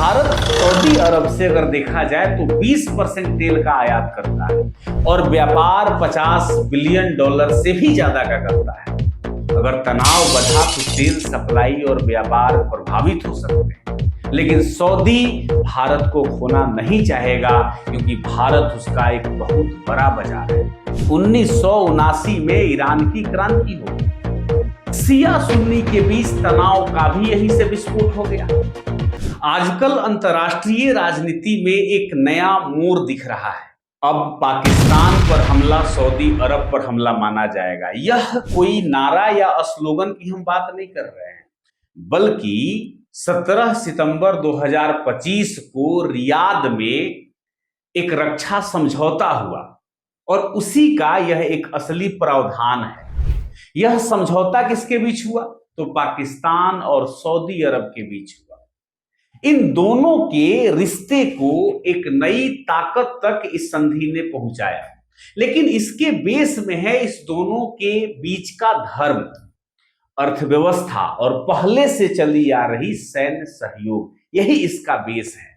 Bharat Saudi अरब से अगर देखा जाए तो 20% तेल का आयात करता है और व्यापार 50 बिलियन डॉलर से भी ज्यादा का करता है। अगर तनाव बढ़ा तो तेल सप्लाई और व्यापार प्रभावित हो सकते हैं, लेकिन सऊदी भारत को खोना नहीं चाहेगा क्योंकि भारत उसका एक बहुत बड़ा बाजार है। 1979 में ईरान की क्रांति हो, शिया सुन्नी के बीच तनाव का भी यहीं से विस्फोट हो गया। आजकल अंतर्राष्ट्रीय राजनीति में एक नया मोड़ दिख रहा है। अब पाकिस्तान पर हमला सऊदी अरब पर हमला माना जाएगा। यह कोई नारा या स्लोगन की हम बात नहीं कर रहे हैं, बल्कि 17 सितंबर 2025 को रियाद में एक रक्षा समझौता हुआ और उसी का यह एक असली प्रावधान है। यह समझौता किसके बीच हुआ? तो पाकिस्तान और सऊदी अरब के बीच हुआ। इन दोनों के रिश्ते को एक नई ताकत तक इस संधि ने पहुंचाया, लेकिन इसके बेस में है इस दोनों के बीच का धर्म, अर्थव्यवस्था और पहले से चली आ रही सैन्य सहयोग, यही इसका बेस है।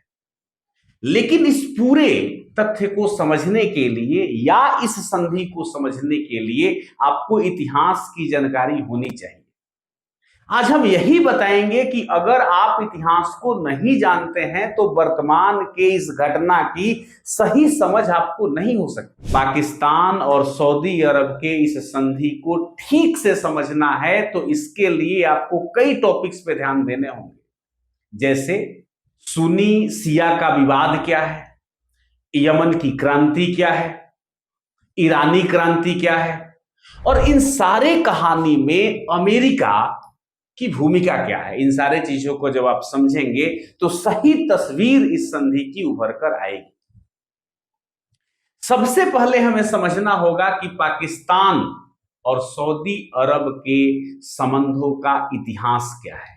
लेकिन इस पूरे तथ्य को समझने के लिए या इस संधि को समझने के लिए आपको इतिहास की जानकारी होनी चाहिए। आज हम यही बताएंगे कि अगर आप इतिहास को नहीं जानते हैं तो वर्तमान के इस घटना की सही समझ आपको नहीं हो सकती। पाकिस्तान और सऊदी अरब के इस संधि को ठीक से समझना है तो इसके लिए आपको कई टॉपिक्स पे ध्यान देने होंगे, जैसे सुन्नी शिया का विवाद क्या है, यमन की क्रांति क्या है, ईरानी क्रांति क्या है, और इन सारे कहानी में अमेरिका की भूमिका क्या है। इन सारे चीजों को जब आप समझेंगे तो सही तस्वीर इस संधि की उभर कर आएगी। सबसे पहले हमें समझना होगा कि पाकिस्तान और सऊदी अरब के संबंधों का इतिहास क्या है।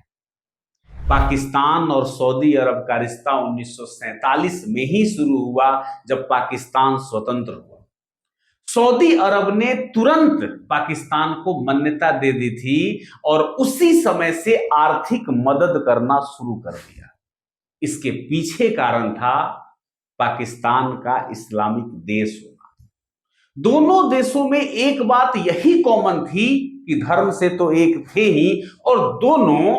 पाकिस्तान और सऊदी अरब का रिश्ता 1947 में ही शुरू हुआ, जब पाकिस्तान स्वतंत्र हुआ। सऊदी अरब ने तुरंत पाकिस्तान को मान्यता दे दी थी और उसी समय से आर्थिक मदद करना शुरू कर दिया। इसके पीछे कारण था पाकिस्तान का इस्लामिक देश होना। दोनों देशों में एक बात यही कॉमन थी कि धर्म से तो एक थे ही, और दोनों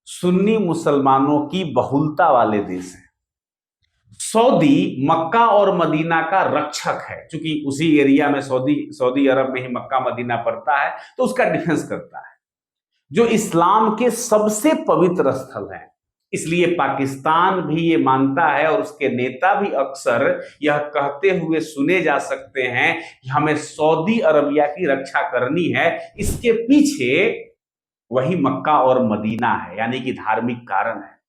सुन्नी मुसलमानों की बहुलता वाले देश हैं। सऊदी मक्का और मदीना का रक्षक है, क्योंकि उसी एरिया में सऊदी अरब में ही मक्का मदीना पड़ता है, तो उसका डिफेंस करता है, जो इस्लाम के सबसे पवित्र स्थल है। इसलिए पाकिस्तान भी ये मानता है और उसके नेता भी अक्सर यह कहते हुए सुने जा सकते हैं कि हमें सऊदी अरबिया की रक्षा करनी है। इसके पीछे वही मक्का और मदीना है, यानी कि धार्मिक कारण है।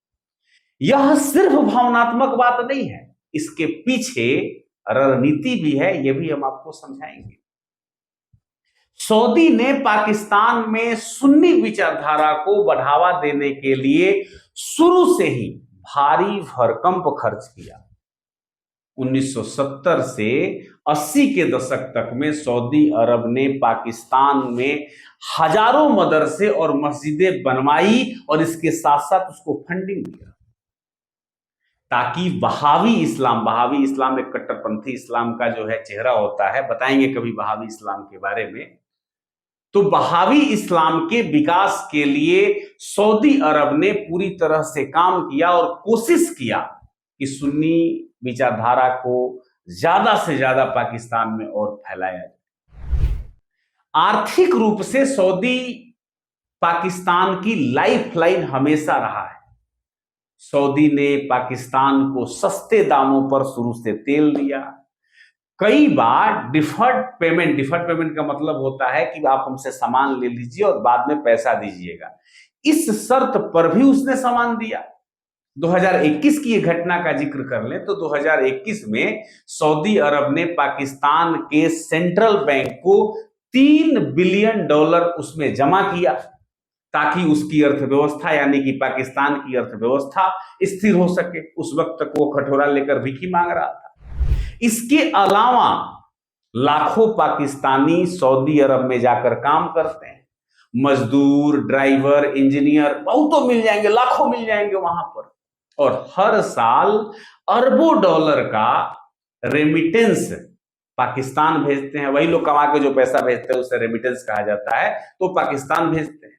यह सिर्फ भावनात्मक बात नहीं है, इसके पीछे रणनीति भी है, यह भी हम आपको समझाएंगे। सऊदी ने पाकिस्तान में सुन्नी विचारधारा को बढ़ावा देने के लिए शुरू से ही भारी भरकम खर्च किया। 1970 से 80 के दशक तक में सऊदी अरब ने पाकिस्तान में हजारों मदरसे और मस्जिदें बनवाई और इसके साथ साथ उसको फंडिंग दिया, ताकि वहावी इस्लाम एक कट्टरपंथी इस्लाम का जो है चेहरा होता है, बताएंगे कभी वहावी इस्लाम के बारे में। तो वहावी इस्लाम के विकास के लिए सऊदी अरब ने पूरी तरह से काम किया और कोशिश किया कि सुन्नी विचारधारा को ज्यादा से ज्यादा पाकिस्तान में और फैलाया जाए। आर्थिक रूप से सऊदी पाकिस्तान की लाइफलाइन हमेशा रहा है। सऊदी ने पाकिस्तान को सस्ते दामों पर शुरू से तेल दिया। कई बार डिफर्ड पेमेंट का मतलब होता है कि आप हमसे सामान ले लीजिए और बाद में पैसा दीजिएगा, इस शर्त पर भी उसने सामान दिया। 2021 की घटना का जिक्र कर लें तो 2021 में सऊदी अरब ने पाकिस्तान के सेंट्रल बैंक को $3 बिलियन उसमें जमा किया, ताकि उसकी अर्थव्यवस्था यानी कि पाकिस्तान की अर्थव्यवस्था स्थिर हो सके। उस वक्त तक वो कटोरा लेकर भिखी मांग रहा था। इसके अलावा लाखों पाकिस्तानी सऊदी अरब में जाकर काम करते हैं, मजदूर, ड्राइवर, इंजीनियर बहुतों मिल जाएंगे, लाखों मिल जाएंगे वहां पर। और हर साल अरबों डॉलर का रेमिटेंस पाकिस्तान भेजते हैं। वही लोग कमा के जो पैसा भेजते हैं उसे रेमिटेंस कहा जाता है, तो पाकिस्तान भेजते हैं।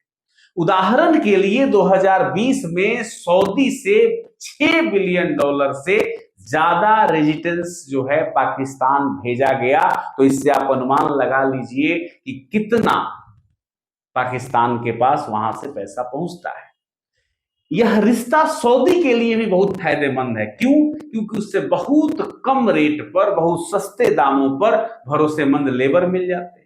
उदाहरण के लिए 2020 में सऊदी से 6 बिलियन डॉलर से ज्यादा रेमिटेंस जो है पाकिस्तान भेजा गया। तो इससे आप अनुमान लगा लीजिए कि कितना पाकिस्तान के पास वहां से पैसा पहुंचता है। यह रिश्ता सऊदी के लिए भी बहुत फायदेमंद है। क्यों? क्योंकि उससे बहुत कम रेट पर, बहुत सस्ते दामों पर भरोसेमंद लेबर मिल जाते हैं।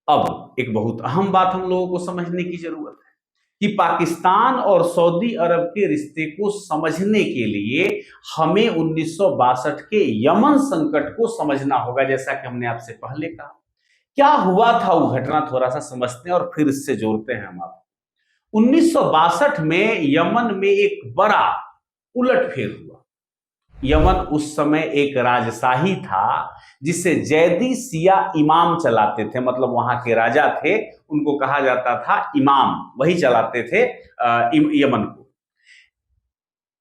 अब एक बहुत अहम बात हम लोगों को समझने की जरूरत है कि पाकिस्तान और सऊदी अरब के रिश्ते को समझने के लिए हमें 1962 के यमन संकट को समझना होगा। जैसा कि हमने आपसे पहले कहा, क्या हुआ था वो घटना थोड़ा सा समझते हैं और फिर इससे जोड़ते हैं हम आपको। 1962 में यमन में एक बड़ा उलटफेर हुआ। यमन उस समय एक राजशाही था जिसे जैदी शिया इमाम चलाते थे, मतलब वहां के राजा थे, उनको कहा जाता था इमाम, वही चलाते थे यमन को।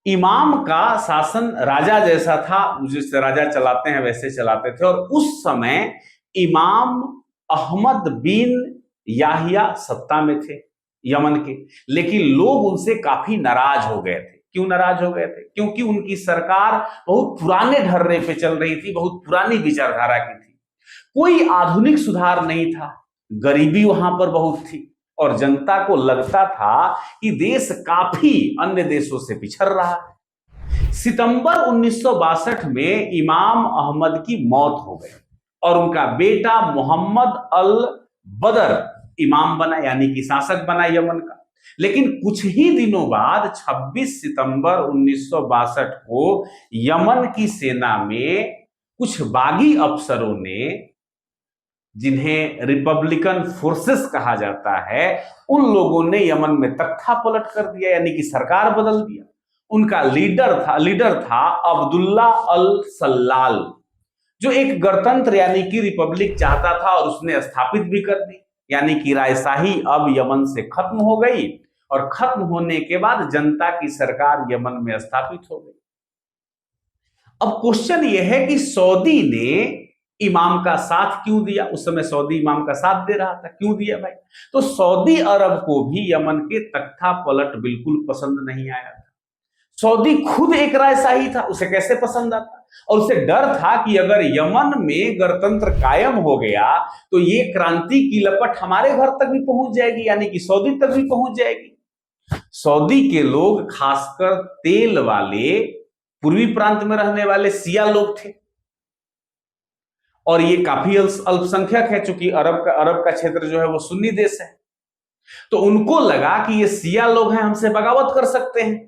इमाम का शासन राजा जैसा था, जिससे राजा चलाते हैं वैसे चलाते थे। और उस समय इमाम अहमद बिन याहिया सत्ता में थे यमन के, लेकिन लोग उनसे काफी नाराज हो गए थे। क्यों नाराज हो गए थे? क्योंकि उनकी सरकार बहुत पुराने ढर्रे पे चल रही थी, बहुत पुरानी विचारधारा की थी, कोई आधुनिक सुधार नहीं था, गरीबी वहां पर बहुत थी और जनता को लगता था कि देश काफी अन्य देशों से पिछड़ रहा है। सितंबर 1962 में इमाम अहमद की मौत हो गई और उनका बेटा मोहम्मद अल बदर इमाम बना, यानी कि शासक बना यमन का। लेकिन कुछ ही दिनों बाद 26 सितंबर 1962 को यमन की सेना में कुछ बागी अफसरों ने, जिन्हें रिपब्लिकन फोर्सेस कहा जाता है, उन लोगों ने यमन में तख्ता पलट कर दिया, यानी कि सरकार बदल दिया। उनका लीडर था अब्दुल्ला अल सल्लाल, जो एक गणतंत्र यानी कि रिपब्लिक चाहता था और उसने स्थापित भी कर दी। यानी कि राजशाही अब यमन से खत्म हो गई और खत्म होने के बाद जनता की सरकार यमन में स्थापित हो गई। अब क्वेश्चन यह है कि सऊदी ने इमाम का साथ क्यों दिया? उस समय सऊदी इमाम का साथ दे रहा था, क्यों दिया भाई? तो सऊदी अरब को भी यमन के तख्ता पलट बिल्कुल पसंद नहीं आया था। सऊदी खुद एक राजशाही था, उसे कैसे पसंद आता? और उसे डर था कि अगर यमन में गणतंत्र कायम हो गया तो ये क्रांति की लपट हमारे घर तक भी पहुंच जाएगी, यानी कि सऊदी तक भी पहुंच जाएगी। सऊदी के लोग, खासकर तेल वाले पूर्वी प्रांत में रहने वाले शिया लोग थे और ये काफी अल्पसंख्यक है, चूंकि अरब का क्षेत्र जो है वो सुन्नी देश है। तो उनको लगा कि ये शिया लोग हैं, हमसे बगावत कर सकते हैं।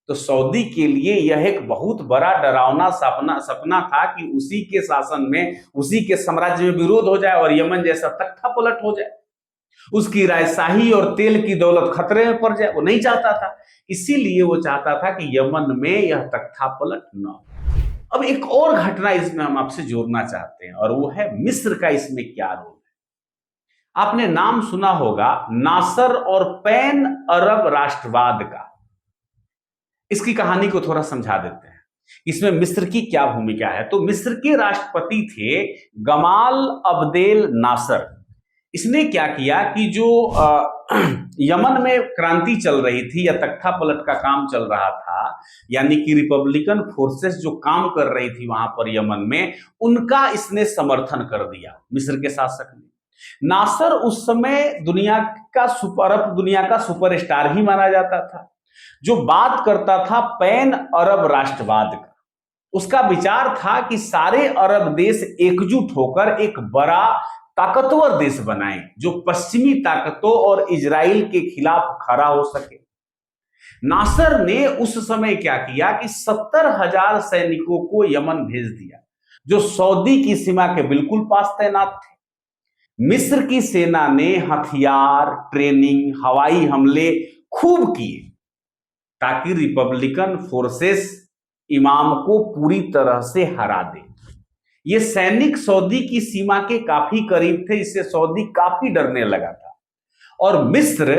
तो सऊदी के लिए यह एक बहुत बड़ा डरावना सपना था कि उसी के शासन में, उसी के साम्राज्य में विरोध हो जाए और यमन जैसा तख्ता पलट हो जाए, उसकी राजशाही और तेल की दौलत खतरे में पड़ जाए। वो नहीं चाहता था, इसीलिए वो चाहता था कि यमन में यह तख्ता पलट न हो। अब एक और घटना इसमें हम आपसे जोड़ना चाहते हैं और वो है मिस्र का इसमें क्या रोल है। आपने नाम सुना होगा नासर और पैन अरब राष्ट्रवाद का। इसकी कहानी को थोड़ा समझा देते हैं, इसमें मिस्र की क्या भूमिका है। तो मिस्र के राष्ट्रपति थे गमाल अब्देल नासर। इसने क्या किया कि जो यमन में क्रांति चल रही थी या तख्ता पलट का काम चल रहा था, यानी कि रिपब्लिकन फोर्सेस जो काम कर रही थी वहां पर यमन में, उनका इसने समर्थन कर दिया मिस्र के शासक ने। नासर उस समय दुनिया का सुपरस्टार ही माना जाता था, जो बात करता था पैन अरब राष्ट्रवाद का। उसका विचार था कि सारे अरब देश एकजुट होकर एक बड़ा ताकतवर देश बनाएं, जो पश्चिमी ताकतों और इजराइल के खिलाफ खड़ा हो सके। नासर ने उस समय क्या किया कि 70,000 सैनिकों को यमन भेज दिया, जो सऊदी की सीमा के बिल्कुल पास तैनात थे। मिस्र की सेना ने हथियार, ट्रेनिंग, हवाई हमले खूब किए ताकि रिपब्लिकन फोर्सेस इमाम को पूरी तरह से हरा दे। ये सैनिक सऊदी की सीमा के काफी करीब थे, इससे सऊदी काफी डरने लगा था। और मिस्र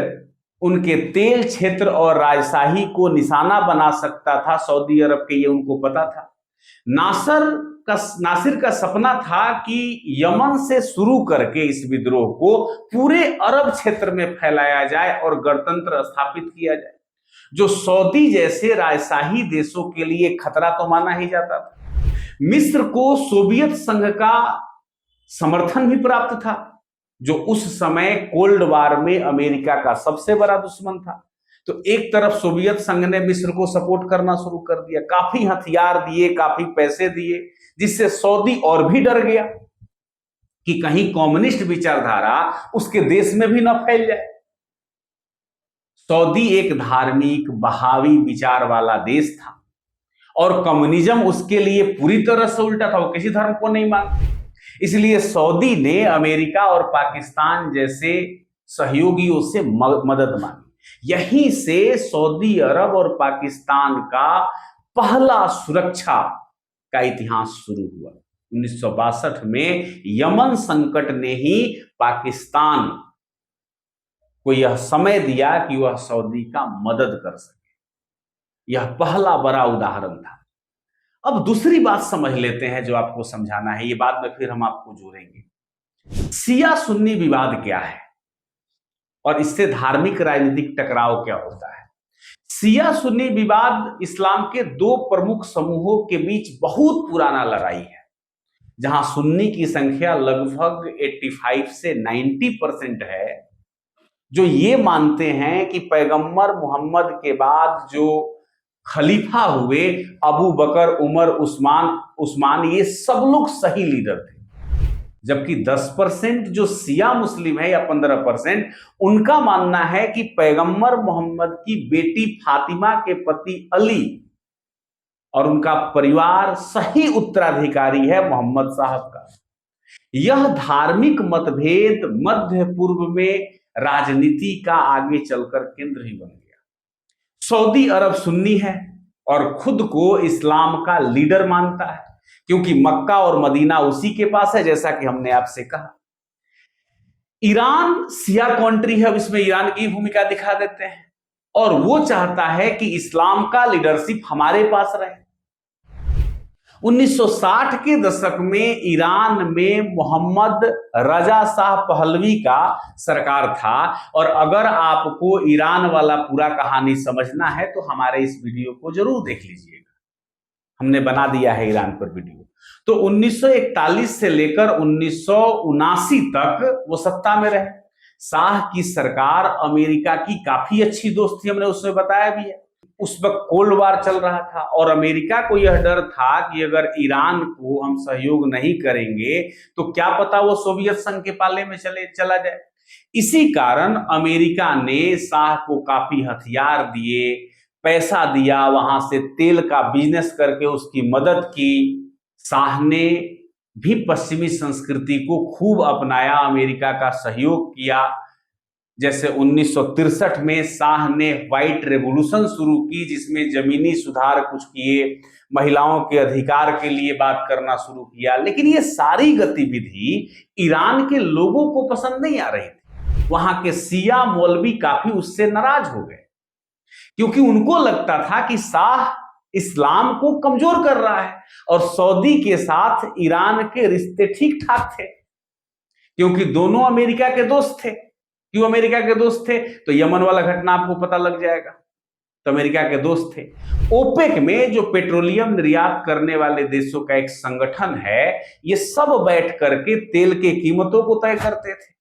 उनके तेल क्षेत्र और राजशाही को निशाना बना सकता था सऊदी अरब के, ये उनको पता था। नासिर का सपना था कि यमन से शुरू करके इस विद्रोह को पूरे अरब क्षेत्र में फैलाया जाए और गणतंत्र स्थापित किया जाए, जो सऊदी जैसे राजशाही देशों के लिए खतरा तो माना ही जाता था। मिस्र को सोवियत संघ का समर्थन भी प्राप्त था, जो उस समय कोल्ड वार में अमेरिका का सबसे बड़ा दुश्मन था। तो एक तरफ सोवियत संघ ने मिस्र को सपोर्ट करना शुरू कर दिया, काफी हथियार दिए, काफी पैसे दिए, जिससे सऊदी और भी डर गया कि कहीं कम्युनिस्ट विचारधारा उसके देश में भी न फैल जाए। सऊदी एक धार्मिक बहावी विचार वाला देश था और कम्युनिज्म उसके लिए पूरी तरह से उल्टा था, वो किसी धर्म को नहीं मानता। इसलिए सऊदी ने अमेरिका और पाकिस्तान जैसे सहयोगियों से मदद मांगी। यहीं से सऊदी अरब और पाकिस्तान का पहला सुरक्षा का इतिहास शुरू हुआ। 1962 में यमन संकट ने ही पाकिस्तान को यह समय दिया कि वह सऊदी का मदद कर सके। यह पहला बड़ा उदाहरण था। अब दूसरी बात समझ लेते हैं जो आपको समझाना है, ये बाद में फिर हम आपको जोड़ेंगे। शिया सुन्नी विवाद क्या है और इससे धार्मिक राजनीतिक टकराव क्या होता है। शिया सुन्नी विवाद इस्लाम के दो प्रमुख समूहों के बीच बहुत पुराना लड़ाई है, जहां सुन्नी की संख्या लगभग 85 से 90% है, जो ये मानते हैं कि पैगंबर मोहम्मद के बाद जो खलीफा हुए अबू बकर, उमर, उस्मान ये सब लोग सही लीडर थे। जबकि 10% जो शिया मुस्लिम है या 15% उनका मानना है कि पैगंबर मोहम्मद की बेटी फातिमा के पति अली और उनका परिवार सही उत्तराधिकारी है मोहम्मद साहब का। यह धार्मिक मतभेद मध्य पूर्व में राजनीति का आगे चलकर केंद्र ही बन गया। सऊदी अरब सुन्नी है और खुद को इस्लाम का लीडर मानता है, क्योंकि मक्का और मदीना उसी के पास है, जैसा कि हमने आपसे कहा। ईरान शिया कंट्री है, अब इसमें ईरान की भूमिका दिखा देते हैं, और वो चाहता है कि इस्लाम का लीडरशिप हमारे पास रहे। 1960 के दशक में ईरान में मोहम्मद रजा शाह पहलवी का सरकार था, और अगर आपको ईरान वाला पूरा कहानी समझना है तो हमारे इस वीडियो को जरूर देख लीजिएगा, हमने बना दिया है ईरान पर वीडियो। तो 1941 से लेकर 1979 तक वो सत्ता में रहे। शाह की सरकार अमेरिका की काफी अच्छी दोस्त थी, हमने उसमें बताया भी है। उस वक्त कोल्ड वार चल रहा था और अमेरिका को यह डर था कि अगर ईरान को हम सहयोग नहीं करेंगे तो क्या पता वो सोवियत संघ के पाले में चला जाए। इसी कारण अमेरिका ने शाह को काफी हथियार दिए, पैसा दिया, वहां से तेल का बिजनेस करके उसकी मदद की। शाह ने भी पश्चिमी संस्कृति को खूब अपनाया, अमेरिका का सहयोग किया। जैसे 1963 में शाह ने व्हाइट रेवोल्यूशन शुरू की, जिसमें जमीनी सुधार कुछ किए, महिलाओं के अधिकार के लिए बात करना शुरू किया। लेकिन ये सारी गतिविधि ईरान के लोगों को पसंद नहीं आ रही थी। वहां के शिया मौलवी काफी उससे नाराज हो गए, क्योंकि उनको लगता था कि शाह इस्लाम को कमजोर कर रहा है, और सऊदी के साथ ईरान के रिश्ते ठीक ठाक थे, क्योंकि दोनों अमेरिका के दोस्त थे। क्यों अमेरिका के दोस्त थे? तो यमन वाला घटना आपको पता लग जाएगा। तो अमेरिका के दोस्त थे। ओपेक में जो पेट्रोलियम निर्यात करने वाले देशों का एक संगठन है, ये सब बैठ करके तेल के कीमतों को तय करते थे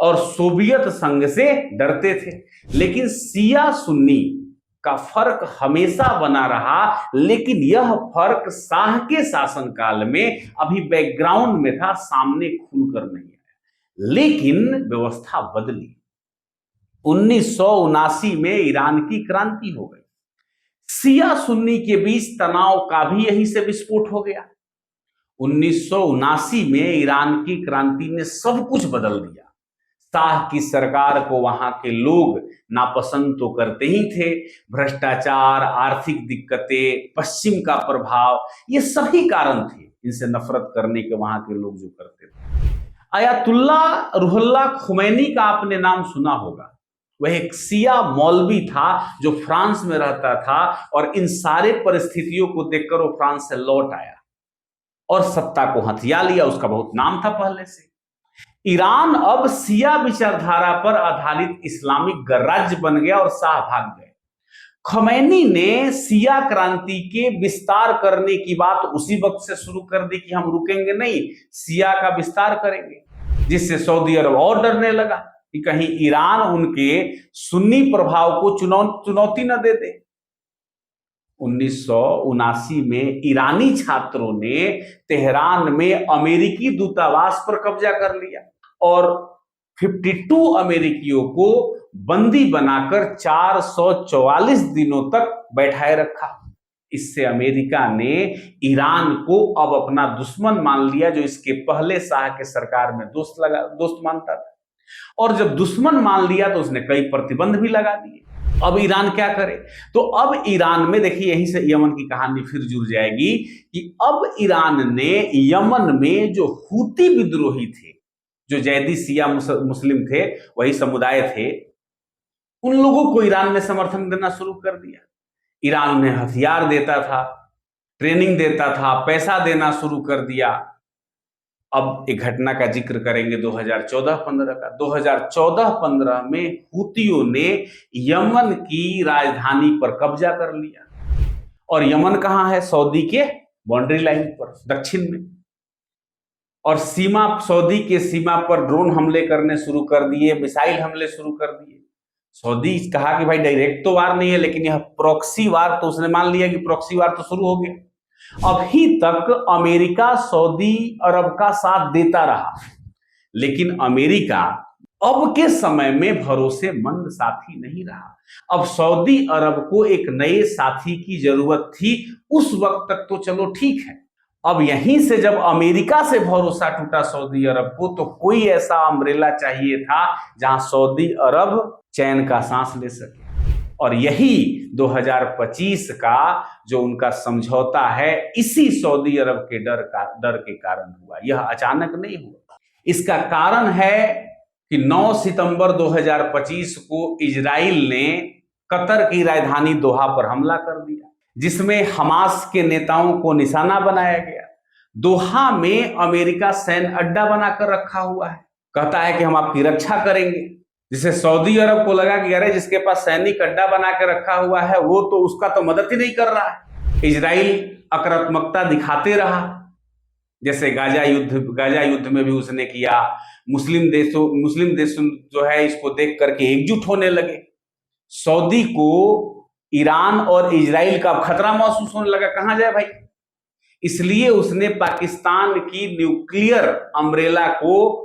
और सोवियत संघ से डरते थे। लेकिन शिया सुन्नी का फर्क हमेशा बना रहा, लेकिन यह फर्क शाह के शासनकाल में अभी बैकग्राउंड में था, सामने खुलकर नहीं आया। लेकिन व्यवस्था बदली। 1979 में ईरान की क्रांति हो गई। शिया सुन्नी के बीच तनाव का भी यहीं से विस्फोट हो गया। 1979 में ईरान की क्रांति ने सब कुछ बदल दिया। शाह की सरकार को वहां के लोग नापसंद तो करते ही थे। भ्रष्टाचार, आर्थिक दिक्कतें, पश्चिम का प्रभाव, ये सभी कारण थे इनसे नफरत करने के वहां के लोग जो करते थे। अयातुल्ला रुहुल्लाह खुमैनी का आपने नाम सुना होगा। वह एक सिया मौलवी था जो फ्रांस में रहता था, और इन सारे परिस्थितियों को देखकर वो फ्रांस से लौट आया और सत्ता को हथिया लिया। उसका बहुत नाम था पहले से। ईरान अब सिया विचारधारा पर आधारित इस्लामिक गणराज्य बन गया और शाह भाग गए। खमैनी ने सिया क्रांति के विस्तार करने की बात उसी वक्त से शुरू कर दी कि हम रुकेंगे नहीं, सिया का विस्तार करेंगे, जिससे सऊदी अरब और डरने लगा कि कहीं ईरान उनके सुन्नी प्रभाव को चुनौती न दे दे। 1979 में ईरानी छात्रों ने तेहरान में अमेरिकी दूतावास पर कब्जा कर लिया और 52 अमेरिकियों को बंदी बनाकर 444 दिनों तक बैठाए रखा। इससे अमेरिका ने ईरान को अब अपना दुश्मन मान लिया, जो इसके पहले शाह के सरकार में दोस्त मानता था। और जब दुश्मन मान लिया तो उसने कई प्रतिबंध भी लगा दिए। अब ईरान क्या करे? तो अब ईरान में देखिए, यहीं से यमन की कहानी फिर जुड़ जाएगी कि अब ईरान ने यमन में जो हूती विद्रोही थे, जो जैदी सिया मुस्लिम थे, वही समुदाय थे, उन लोगों को ईरान ने समर्थन देना शुरू कर दिया। ईरान उन्हें हथियार देता था, ट्रेनिंग देता था, पैसा देना शुरू कर दिया। अब एक घटना का जिक्र करेंगे 2014-15 का। 2014-15 में हूतियों ने यमन की राजधानी पर कब्जा कर लिया। और यमन कहां है? सऊदी के बाउंड्री लाइन पर, दक्षिण में। और सऊदी के सीमा पर ड्रोन हमले करने शुरू कर दिए, मिसाइल हमले शुरू कर दिए। सऊदी कहा कि भाई डायरेक्ट तो वार नहीं है, लेकिन यह प्रॉक्सी वार, तो उसने मान लिया कि प्रॉक्सी वार तो शुरू हो गया। अभी तक अमेरिका सऊदी अरब का साथ देता रहा, लेकिन अमेरिका अब के समय में भरोसेमंद साथी नहीं रहा। अब सऊदी अरब को एक नए साथी की जरूरत थी। उस वक्त तक तो चलो ठीक है, अब यहीं से जब अमेरिका से भरोसा टूटा सऊदी अरब को, तो कोई ऐसा अम्ब्रेला चाहिए था जहां सऊदी अरब चैन का सांस ले सके। और यही 2025 का जो उनका समझौता है, इसी सऊदी अरब के डर के कारण हुआ। यह अचानक नहीं हुआ। इसका कारण है कि 9 सितंबर 2025 को इजराइल ने कतर की राजधानी दोहा पर हमला कर दिया, जिसमें हमास के नेताओं को निशाना बनाया गया। दोहा में अमेरिका सैन्य अड्डा बनाकर रखा हुआ है, कहता है कि हम आपकी रक्षा करेंगे, जिसे सऊदी अरब को लगा कि अरे जिसके पास सैनिक अड्डा बना के रखा हुआ है वो तो उसका तो मदद ही नहीं कर रहा है। इजराइल आक्रामकता दिखाते रहा, जैसे गाजा युद्ध में भी उसने किया। मुस्लिम देशों जो है इसको देख करके एकजुट होने लगे। सऊदी को ईरान और इजराइल का खतरा महसूस होने लगा, कहां जाए भाई। इसलिए उसने पाकिस्तान की न्यूक्लियर अम्ब्रेला को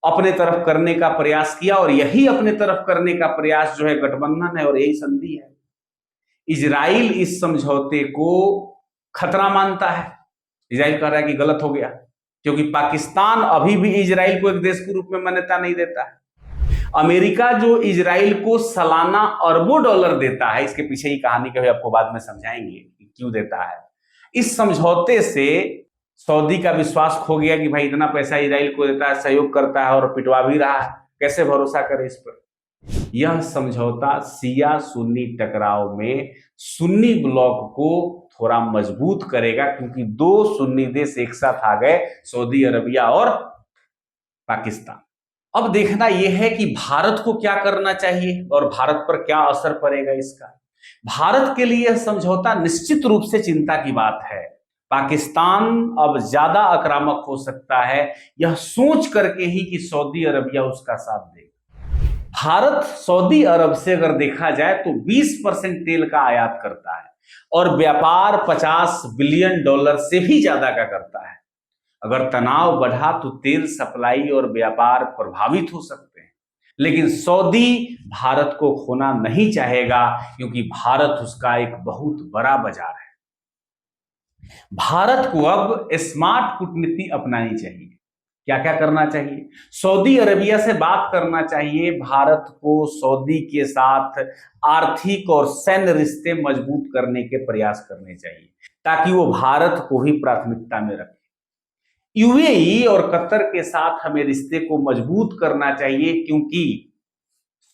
अपने तरफ करने का प्रयास किया, और यही अपने तरफ करने का प्रयास जो है गठबंधन है और यही संधि है। इजराइल इस समझौते को खतरा मानता है। इजराइल कह रहा है कि गलत हो गया, क्योंकि पाकिस्तान अभी भी इजराइल को एक देश के रूप में मान्यता नहीं देता है। अमेरिका जो इजराइल को सालाना अरबों डॉलर देता है, इसके पीछे की कहानी कभी आपको बाद में समझाएंगे कि क्यों देता है। इस समझौते से सऊदी का विश्वास खो गया कि भाई इतना पैसा इजराइल को देता है, सहयोग करता है और पिटवा भी रहा है, कैसे भरोसा करे इस पर। यह समझौता सिया सुन्नी टकराव में सुन्नी ब्लॉक को थोड़ा मजबूत करेगा, क्योंकि दो सुन्नी देश एक साथ आ गए, सऊदी अरबिया और पाकिस्तान। अब देखना यह है कि भारत को क्या करना चाहिए और भारत पर क्या असर पड़ेगा इसका। भारत के लिए यह समझौता निश्चित रूप से चिंता की बात है। पाकिस्तान अब ज्यादा आक्रामक हो सकता है, यह सोच करके ही कि सऊदी अरबिया उसका साथ देगा। भारत सऊदी अरब से अगर देखा जाए तो 20% तेल का आयात करता है और व्यापार 50 बिलियन डॉलर से भी ज्यादा का करता है। अगर तनाव बढ़ा तो तेल सप्लाई और व्यापार प्रभावित हो सकते हैं, लेकिन सऊदी भारत को खोना नहीं चाहेगा, क्योंकि भारत उसका एक बहुत बड़ा बाजार है। भारत को अब स्मार्ट कूटनीति अपनानी चाहिए। क्या क्या करना चाहिए? सऊदी अरबिया से बात करना चाहिए। भारत को सऊदी के साथ आर्थिक और सैन्य रिश्ते मजबूत करने के प्रयास करने चाहिए, ताकि वो भारत को ही प्राथमिकता में रखे। यूएई और कतर के साथ हमें रिश्ते को मजबूत करना चाहिए, क्योंकि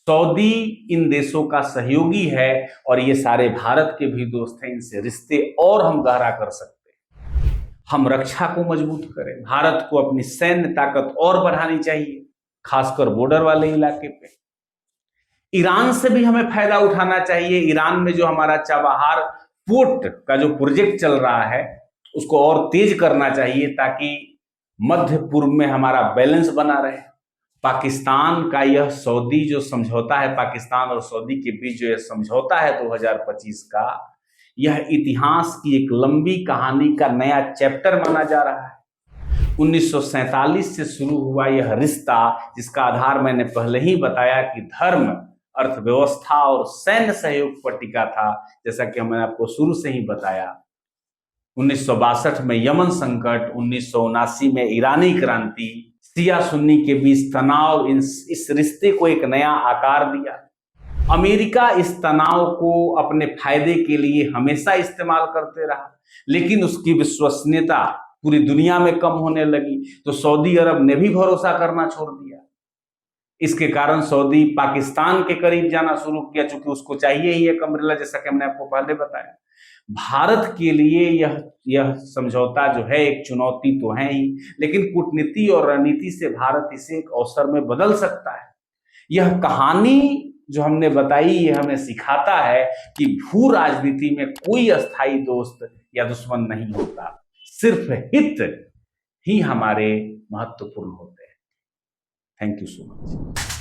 सऊदी इन देशों का सहयोगी है और ये सारे भारत के भी दोस्त हैं। इनसे रिश्ते और हम गहरा कर सकते हैं। हम रक्षा को मजबूत करें। भारत को अपनी सैन्य ताकत और बढ़ानी चाहिए, खासकर बॉर्डर वाले इलाके पे। ईरान से भी हमें फायदा उठाना चाहिए। ईरान में जो हमारा चाबहार पोर्ट का जो प्रोजेक्ट चल रहा है उसको और तेज करना चाहिए ताकि मध्य पूर्व में हमारा बैलेंस बना रहे। पाकिस्तान का यह सऊदी जो समझौता है, पाकिस्तान और सऊदी के बीच जो यह समझौता है 2025 का, यह इतिहास की एक लंबी कहानी का नया चैप्टर माना जा रहा है। 1947 से शुरू हुआ यह रिश्ता, जिसका आधार मैंने पहले ही बताया कि धर्म, अर्थव्यवस्था और सैन्य सहयोग पर टिका था, जैसा कि मैंने आपको शुरू से ही बताया। 1962 में यमन संकट, 1979 में ईरानी क्रांति, शिया सुन्नी के बीच तनाव, इस रिश्ते को एक नया आकार दिया। अमेरिका इस तनाव को अपने फायदे के लिए हमेशा इस्तेमाल करते रहा, लेकिन उसकी विश्वसनीयता पूरी दुनिया में कम होने लगी तो सऊदी अरब ने भी भरोसा करना छोड़ दिया। इसके कारण सऊदी पाकिस्तान के करीब जाना शुरू किया, चूंकि उसको चाहिए ही एक अम्ब्रेला, जैसा कि हमने आपको पहले बताया। भारत के लिए यह समझौता जो है एक चुनौती तो है ही, लेकिन कूटनीति और रणनीति से भारत इसे एक अवसर में बदल सकता है। यह कहानी जो हमने बताई ये हमें सिखाता है कि भू राजनीति में कोई अस्थायी दोस्त या दुश्मन नहीं होता, सिर्फ हित ही हमारे महत्वपूर्ण होते हैं। Thank you so much.